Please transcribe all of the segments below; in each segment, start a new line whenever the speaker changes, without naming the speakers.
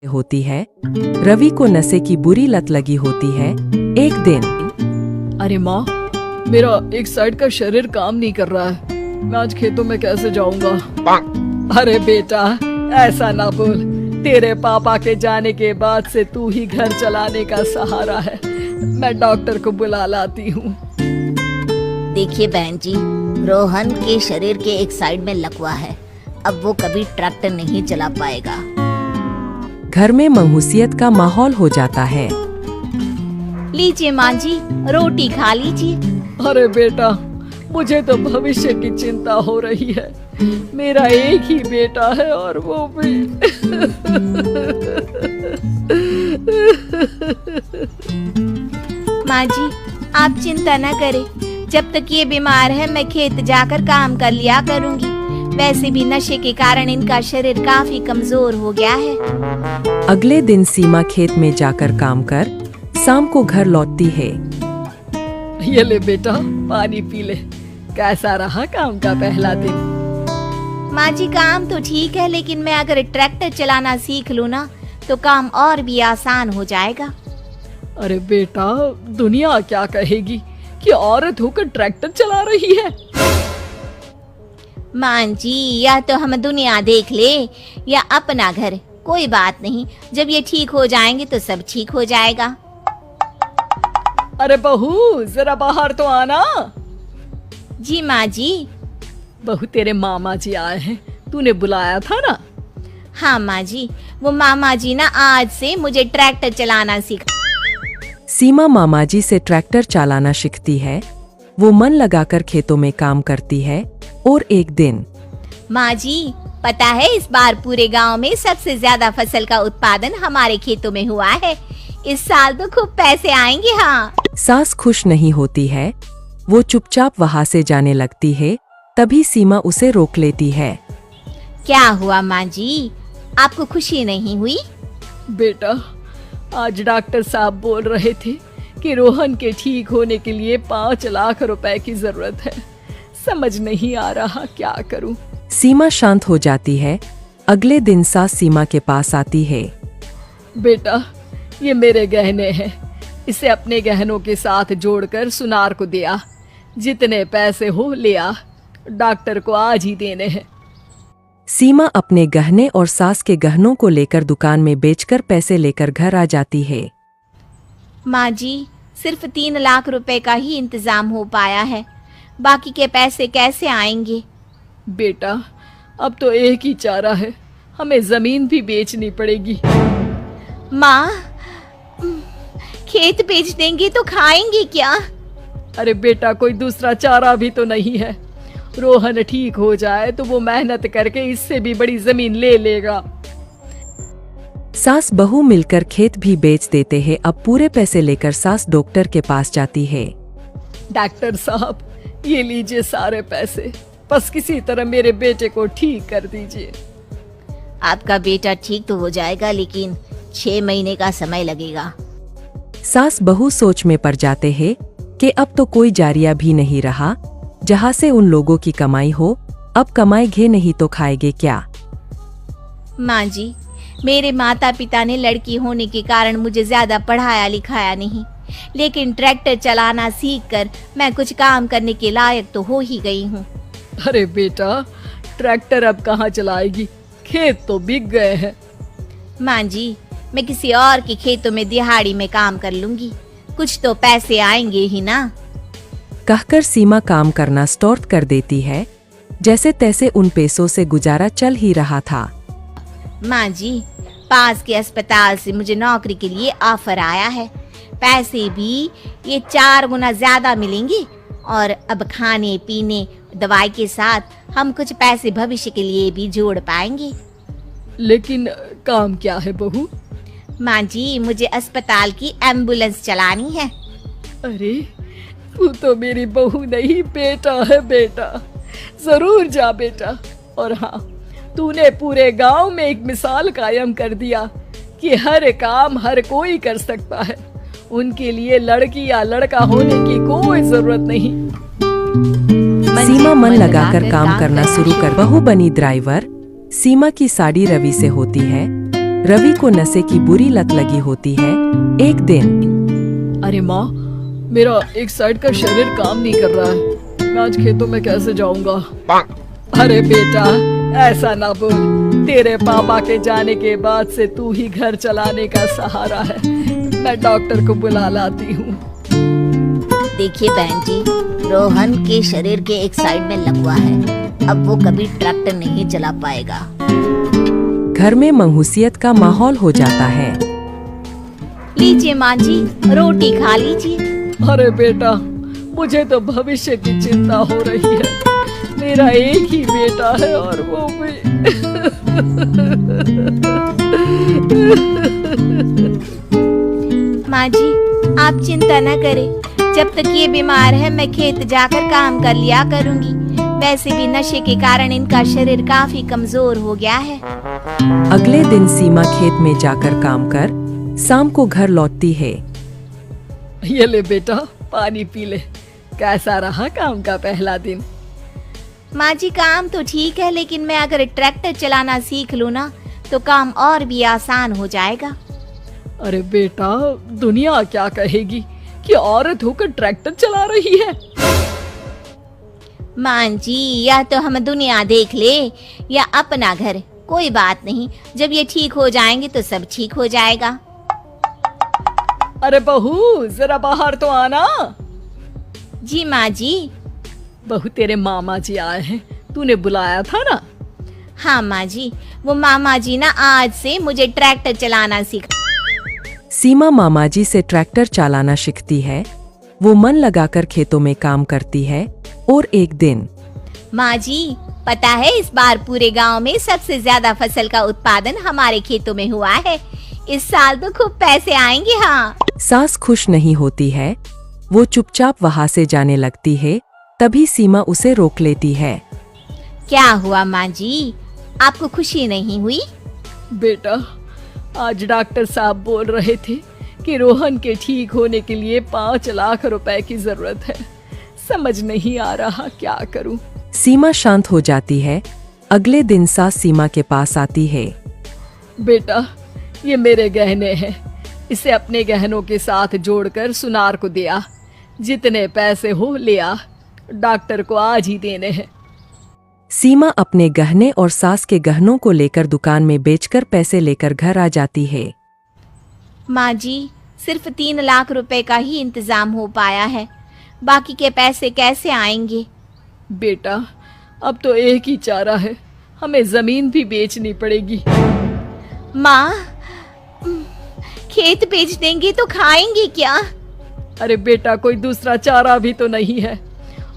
होती है। रवि को नशे की बुरी लत लगी होती है। एक दिन
अरे माँ, मेरा एक साइड का शरीर काम नहीं कर रहा है। मैं आज खेतों में कैसे जाऊंगा? अरे बेटा, ऐसा ना बोल। तेरे पापा के जाने के बाद से तू ही घर चलाने का सहारा है। मैं डॉक्टर को बुला लाती हूँ।
देखिए बहन जी, रोहन के शरीर के एक साइड में लकवा है। अब वो कभी ट्रैक्टर नहीं चला पाएगा।
घर में मंहूसियत का माहौल हो जाता है।
लीजिए माँ जी, रोटी खा लीजिए।
अरे बेटा, मुझे तो भविष्य की चिंता हो रही है। मेरा एक ही बेटा है और वो भी
माँ जी, आप चिंता न करें। जब तक ये बीमार है मैं खेत जाकर काम कर लिया करूँगी। वैसे भी नशे के कारण इनका शरीर काफी कमजोर हो गया है।
अगले दिन सीमा खेत में जाकर काम कर शाम को घर लौटती है।
ये ले बेटा, पानी पी ले। कैसा रहा काम का पहला दिन?
माँ जी, काम तो ठीक है, लेकिन मैं अगर ट्रैक्टर चलाना सीख लूँ ना तो काम और भी आसान हो जाएगा।
अरे बेटा, दुनिया क्या कहेगी कि औरत होकर ट्रैक्टर चला रही है।
माँ जी, या तो हम दुनिया देख ले या अपना घर, कोई बात नहीं। जब ये ठीक हो जाएंगे तो सब ठीक हो जाएगा।
अरे बहू, जरा बाहर तो आना।
जी माँ जी।
बहू, तेरे मामा जी आए हैं, तूने बुलाया था ना?
हाँ माँ जी, वो मामा जी ना आज से मुझे ट्रैक्टर चलाना सिखा।
सीमा मामा जी से ट्रैक्टर चलाना सीखती है। वो मन लगाकर खेतों में काम करती है। और एक दिन
माँ जी, पता है इस बार पूरे गांव में सबसे ज्यादा फसल का उत्पादन हमारे खेतों में हुआ है। इस साल तो खूब पैसे आएंगे। हाँ।
सास खुश नहीं होती है। वो चुपचाप वहाँ से जाने लगती है। तभी सीमा उसे रोक लेती है।
क्या हुआ माँ जी, आपको खुशी नहीं हुई?
बेटा, आज डॉक्टर साहब बोल रहे थे कि रोहन के ठीक होने के लिए 5 लाख रुपए की जरूरत है। समझ नहीं आ रहा क्या करूं।
सीमा शांत हो जाती है। अगले दिन सास सीमा के पास आती है।
बेटा, ये मेरे गहने हैं। इसे अपने गहनों के साथ जोड़कर सुनार को दे आ। जितने पैसे हो ले आ। डॉक्टर को आज ही देने हैं।
सीमा अपने गहने और सास के गहनों को लेकर दुकान में बेचकर पैसे लेकर घर आ जाती है।
माँ जी, सिर्फ 3 लाख रुपए का ही इंतजाम हो पाया है। बाकी के पैसे कैसे आएंगे?
बेटा, अब तो एक ही चारा है, हमें जमीन भी बेचनी पड़ेगी।
माँ, खेत बेच देंगे तो खाएंगे क्या?
अरे बेटा, कोई दूसरा चारा भी तो नहीं है। रोहन ठीक हो जाए तो वो मेहनत करके इससे भी बड़ी जमीन ले लेगा।
सास बहू मिलकर खेत भी बेच देते हैं। अब पूरे पैसे लेकर सास डॉक्टर के पास जाती है।
डॉक्टर साहब, ये लीजिए सारे पैसे। बस किसी तरह मेरे बेटे को ठीक कर दीजिए।
आपका बेटा ठीक तो हो जाएगा, लेकिन 6 महीने का समय लगेगा।
सास बहू सोच में पड़ जाते हैं कि अब तो कोई जारिया भी नहीं रहा जहाँ से उन लोगों की कमाई हो। अब कमाएंगे नहीं तो खाएंगे क्या?
माँ जी, मेरे माता पिता ने लड़की होने के कारण मुझे ज्यादा पढ़ाया लिखाया नहीं, लेकिन ट्रैक्टर चलाना सीखकर मैं कुछ काम करने के लायक तो हो ही गई हूँ।
अरे बेटा, ट्रैक्टर अब कहाँ चलाएगी? खेत तो बिक गए हैं।
माँ जी, मैं किसी और के खेतों में दिहाड़ी में काम कर लूंगी। कुछ तो पैसे आएंगे ही ना।
कहकर सीमा काम करना स्टार्ट कर देती है। जैसे तैसे उन पैसों से गुजारा चल ही रहा था।
माँ जी, पास के अस्पताल से मुझे नौकरी के लिए ऑफर आया है। पैसे भी ये 4 गुना ज्यादा मिलेंगे और अब खाने पीने दवाई के साथ हम कुछ पैसे भविष्य के लिए भी जोड़ पाएंगे।
लेकिन काम क्या है बहू?
माँ जी, मुझे अस्पताल की एम्बुलेंस चलानी है।
अरे, तू तो मेरी बहू नहीं, बेटा है। बेटा, जरूर जा बेटा। और हाँ, तूने पूरे गांव में एक मिसाल कायम कर दिया कि हर काम हर कोई कर सकता है। उनके लिए लड़की या लड़का होने की कोई जरूरत नहीं।
सीमा मन लगाकर काम करना शुरू कर बहू बनी ड्राइवर। सीमा की साड़ी रवि से होती है। रवि को नशे की बुरी लत लगी होती है। एक दिन
अरे माँ, मेरा एक साइड का शरीर काम नहीं कर रहा है, मैं आज खेतों में कैसे जाऊंगा? अरे बेटा, ऐसा ना बोल, तेरे पापा के जाने के बाद से तू ही घर चलाने का सहारा है। मैं डॉक्टर को बुला लाती हूँ।
देखिए बहन जी, रोहन के शरीर के एक साइड में लकवा है, अब वो कभी ट्रैक्टर नहीं चला पाएगा।
घर में मंहूसियत का माहौल हो जाता है।
लीजिए माँ जी, रोटी खा लीजिए।
अरे बेटा, मुझे तो भविष्य की चिंता हो रही है। मेरा एक ही बेटा है और वो भी
माँ जी, आप चिंता न करें, जब तक ये बीमार है मैं खेत जाकर काम कर लिया करूँगी। वैसे भी नशे के कारण इनका शरीर काफी कमजोर हो गया है।
अगले दिन सीमा खेत में जाकर काम कर शाम को घर लौटती है।
ये ले बेटा, पानी पी ले। कैसा रहा काम का पहला दिन?
माँ जी, काम तो ठीक है, लेकिन मैं अगर ट्रैक्टर चलाना सीख लूँ ना तो काम और भी आसान हो जाएगा।
अरे बेटा, दुनिया क्या कहेगी कि औरत होकर ट्रैक्टर चला रही है?
माँ जी, या तो हम दुनिया देख ले या अपना घर, कोई बात नहीं, जब ये ठीक हो जाएंगे तो सब ठीक हो जाएगा।
अरे बहू, जरा बाहर तो आना।
जी माँ जी।
बहू, तेरे मामा जी आए हैं, तूने बुलाया था ना?
हाँ माँ जी, वो मामा जी ना आज से मुझे ट्रैक्टर चलाना सिखा।
सीमा मामाजी से ट्रैक्टर चलाना सीखती है। वो मन लगाकर खेतों में काम करती है। और एक दिन
माँ जी, पता है इस बार पूरे गांव में सबसे ज्यादा फसल का उत्पादन हमारे खेतों में हुआ है। इस साल तो खूब पैसे आएंगे। हाँ।
सास खुश नहीं होती है, वो चुपचाप वहाँ से जाने लगती है। तभी सीमा उसे रोक लेती है।
क्या हुआ माँ जी, आपको खुशी नहीं हुई?
बेटा, आज डॉक्टर साहब बोल रहे थे कि रोहन के ठीक होने के लिए 5 लाख रुपए की जरूरत है। समझ नहीं आ रहा क्या करूं।
सीमा शांत हो जाती है। अगले दिन सास सीमा के पास आती है।
बेटा, ये मेरे गहने हैं, इसे अपने गहनों के साथ जोड़कर सुनार को दिया। जितने पैसे हो ले आ, डॉक्टर को आज ही देने हैं।
सीमा अपने गहने और सास के गहनों को लेकर दुकान में बेचकर पैसे लेकर घर आ जाती है।
माँ जी, सिर्फ 3 लाख रुपए का ही इंतजाम हो पाया है, बाकी के पैसे कैसे आएंगे?
बेटा, अब तो एक ही चारा है, हमें जमीन भी बेचनी पड़ेगी।
माँ, खेत बेच देंगे तो खाएंगे क्या?
अरे बेटा, कोई दूसरा चारा भी तो नहीं है।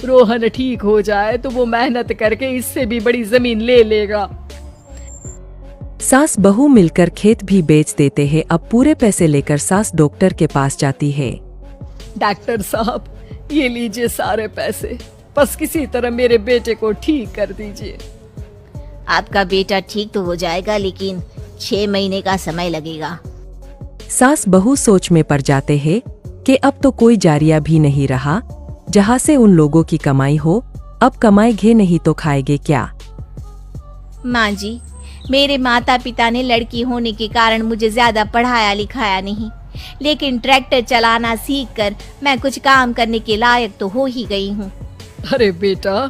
रोहन ठीक हो जाए तो वो मेहनत करके इससे भी बड़ी जमीन ले लेगा।
सास बहू मिलकर खेत भी बेच देते हैं। अब पूरे पैसे लेकर सास डॉक्टर के पास जाती है।
डॉक्टर साहब, ये लीजिए सारे पैसे, बस किसी तरह मेरे बेटे को ठीक कर दीजिए।
आपका बेटा ठीक तो हो जाएगा, लेकिन 6 महीने का समय लगेगा।
सास बहू सोच में पड़ जाते हैं कि अब तो कोई जारिया भी नहीं रहा जहाँ से उन लोगों की कमाई हो। अब कमाएंगे नहीं तो खाएंगे क्या?
माँ जी, मेरे माता पिता ने लड़की होने के कारण मुझे ज्यादा पढ़ाया लिखाया नहीं, लेकिन ट्रैक्टर चलाना सीखकर मैं कुछ काम करने के लायक तो हो ही गई हूँ।
अरे बेटा,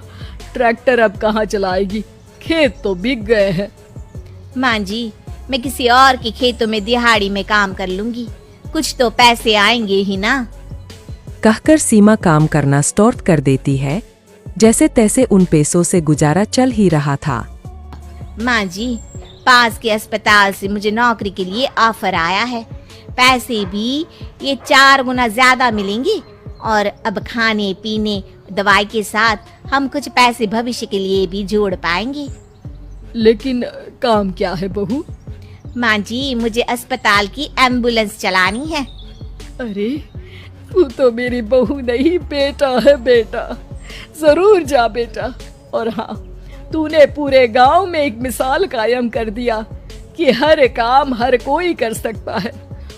ट्रैक्टर अब कहाँ चलाएगी, खेत तो बिक गए हैं।
माँ जी, मैं किसी और के खेतों में दिहाड़ी में काम कर लूंगी, कुछ तो पैसे आएंगे ही ना।
कहकर सीमा काम करना स्टार्ट कर देती है। जैसे तैसे उन पैसों से गुजारा चल ही रहा था।
माँ जी, पास के अस्पताल से मुझे नौकरी के लिए ऑफर आया है। पैसे भी ये 4 गुना ज्यादा मिलेंगे और अब खाने पीने दवाई के साथ हम कुछ पैसे भविष्य के लिए भी जोड़ पाएंगे।
लेकिन काम क्या है बहू?
माँ जी, मुझे अस्पताल की एम्बुलेंस चलानी है।
अरे, तू तो मेरी बहू नहीं, बेटा है बेटा। जरूर जा बेटा। और हाँ, तूने पूरे गांव में एक मिसाल कायम कर दिया कि हर काम हर कोई कर सकता है।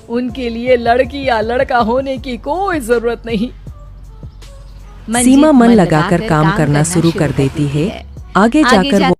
उनके लिए लड़की या लड़का होने की कोई जरूरत नहीं।
सीमा मन लगाकर काम करना शुरू कर देती है। आगे जाकर वो